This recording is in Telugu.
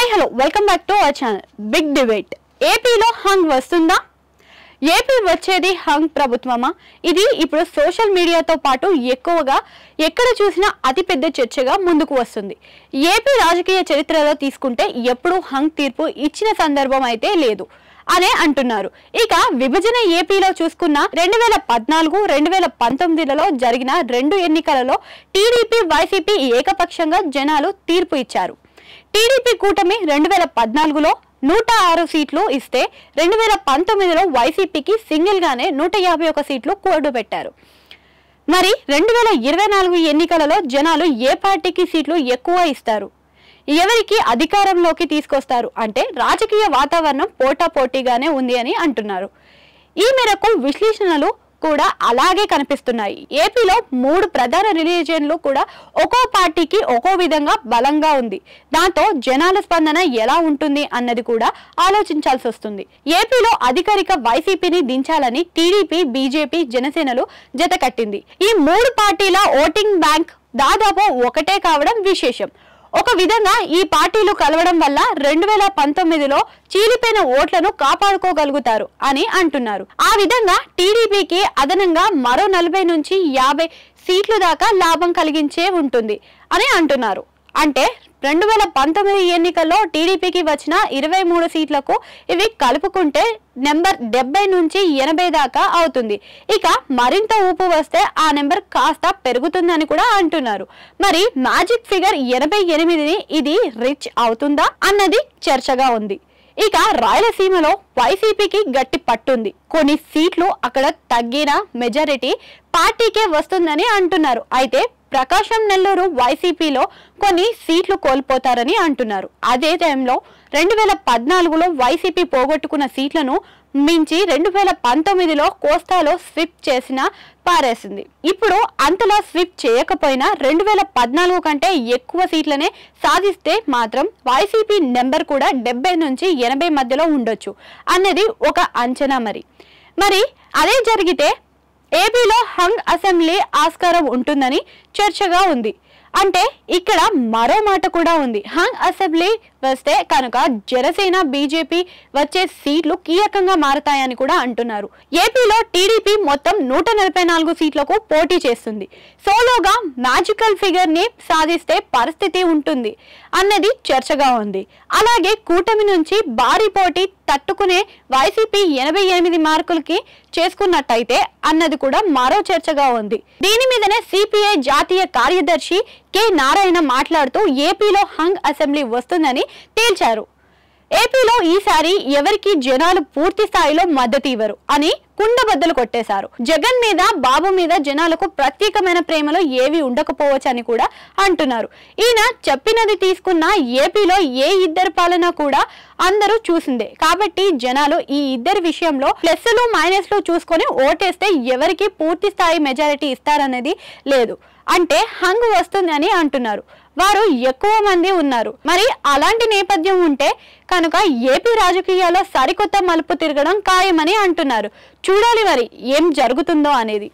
Hi hello welcome back to our channel big debate. ఏపీలో హంగ్ వస్తుందా? ఏపీ వచ్చేది హంగ్ ప్రభుత్వమా? ఇది ఇప్పుడు సోషల్ మీడియాతో పాటు ఎక్కువగా ఎక్కడ చూసినా అతిపెద్ద చర్చగా ముందుకు వస్తుంది. ఏపీ రాజకీయ చరిత్రలో తీసుకుంటే ఎప్పుడూ హంగ్ తీర్పు ఇచ్చిన సందర్భం అయితే లేదు అనే అంటున్నారు. ఇక విభజన ఏపీలో చూసుకున్న 2014, 2019లలో జరిగిన 2 ఎన్నికలలో టీడీపీ, వైసీపీ ఏకపక్షంగా జనాలు తీర్పు ఇచ్చారు. టీడీపీ కూటమి 2014లో 106 సీట్లు ఇస్తే 2019లో వైసీపీకి సింగిల్ గానే 151 సీట్లు కూడబెట్టారు. మరి 2024 ఎన్నికలలో జనాలు ఏ పార్టీకి సీట్లు ఎక్కువ ఇస్తారు, ఎవరికి అధికారంలోకి తీసుకొస్తారు అంటే రాజకీయ వాతావరణం పోటాపోటీగానే ఉంది అని అంటున్నారు. ఈ మేరకు విశ్లేషణలు కూడా అలాగే కనిపిస్తున్నాయి. ఏపీలో 3 ప్రధాన రిలీజియన్లు కూడా ఒక్కో పార్టీకి ఒక్కో విధంగా బలంగా ఉంది. దాంతో జనాల స్పందన ఎలా ఉంటుంది అన్నది కూడా ఆలోచించాల్సి వస్తుంది. ఏపీలో అధికారిక వైసీపీని దించాలని టీడీపీ, బీజేపీ, జనసేనలు జత కట్టింది. ఈ 3 పార్టీల ఓటింగ్ బ్యాంక్ దాదాపు ఒకటే కావడం విశేషం. ఒక విధంగా ఈ పార్టీలు కలవడం వల్ల 2019లో చీలిపోయిన ఓట్లను కాపాడుకోగలుగుతారు అని అంటున్నారు. ఆ విధంగా టీడీపీకి అదనంగా మరో 40 నుంచి 50 సీట్లు దాకా లాభం కలిగించే ఉంటుంది అని అంటున్నారు. అంటే 2019 ఎన్నికల్లో టీడీపీకి వచ్చిన 23 సీట్లకు ఇవి కలుపుకుంటే నెంబర్ 70 నుంచి 80 దాకా అవుతుంది. ఇక మరింత ఊపు వస్తే ఆ నెంబర్ కాస్త పెరుగుతుందని కూడా అంటున్నారు. మరి మ్యాజిక్ ఫిగర్ 88ని ఇది రీచ్ అవుతుందా అన్నది చర్చగా ఉంది. ఇక రాయలసీమలో వైసీపీకి గట్టి పట్టుంది. కొన్ని సీట్లు అక్కడ తగ్గిన మెజారిటీ పార్టీకే వస్తుందని అంటున్నారు. అయితే ప్రకాశం, నెల్లూరు వైసీపీలో కొన్ని సీట్లు కోల్పోతారని అంటున్నారు. అదే టైంలో 2014లో వైసీపీ పోగొట్టుకున్న సీట్లను మించి 2019లో కోస్తాలో స్విప్ చేసిన పారేసింది. ఇప్పుడు అంతలా స్విప్ చేయకపోయినా 2014 కంటే ఎక్కువ సీట్లనే సాధిస్తే మాత్రం వైసీపీ నెంబర్ కూడా 70 నుంచి 80 మధ్యలో ఉండొచ్చు అన్నది ఒక అంచనా. మరి అదే జరిగితే ఏపీలో హంగ్ అసెంబ్లీ ఆస్కారం ఉంటుందని చర్చగా ఉంది. అంటే ఇక్కడ మరో మాట కూడా ఉంది. హంగ్ అసెంబ్లీ వస్తే కనుక జనసేన, బీజేపీ వచ్చే సీట్లు కీలకంగా మారతాయని కూడా అంటున్నారు. ఏపీలో టీడీపీ మొత్తం 144 సీట్లకు పోటీ చేస్తుంది. సోలోగా మ్యాజికల్ ఫిగర్ ని సాధిస్తే పరిస్థితి ఉంటుంది అన్నది చర్చగా ఉంది. అలాగే కూటమి నుంచి భారీ పోటీ తట్టుకునే వైసీపీ 88 మార్కులకి చేసుకున్నట్టయితే అన్నది కూడా మరో చర్చగా ఉంది. దీని మీదనే సిపిఐ జాతీయ కార్యదర్శి కె నారాయణ మాట్లాడుతూ ఏపీలో హంగ్ అసెంబ్లీ వస్తుందని తేల్చారు. ఏపీలో ఈసారి ఎవరికి జనాలు పూర్తి స్థాయిలో మద్దతు ఇవ్వరు అని కుండబద్దలు కొట్టేశారు. జగన్ మీద, బాబు మీద జనాలకు ప్రత్యేకమైన ప్రేమలో ఏవి ఉండకపోవచ్చు అని కూడా అంటున్నారు. ఈయన చెప్పినది తీసుకున్న ఏపీలో ఏ ఇద్దరు పాలన కూడా అందరూ చూసిందే. కాబట్టి జనాలు ఈ ఇద్దరి విషయంలో ప్లస్లు మైనస్లు చూసుకొని ఓటేస్తే ఎవరికి పూర్తి స్థాయి మెజారిటీ ఇస్తారనేది లేదు. అంటే హంగ్ వస్తుంది అని అంటున్నారు. వారు ఎక్కువ మంది ఉన్నారు. మరి అలాంటి నేపథ్యం ఉంటే కనుక ఏపీ రాజకీయాల్లో సరికొత్త మలుపు తిరగడం ఖాయమని అంటున్నారు. చూడాలి మరి ఏం జరుగుతుందో అనేది.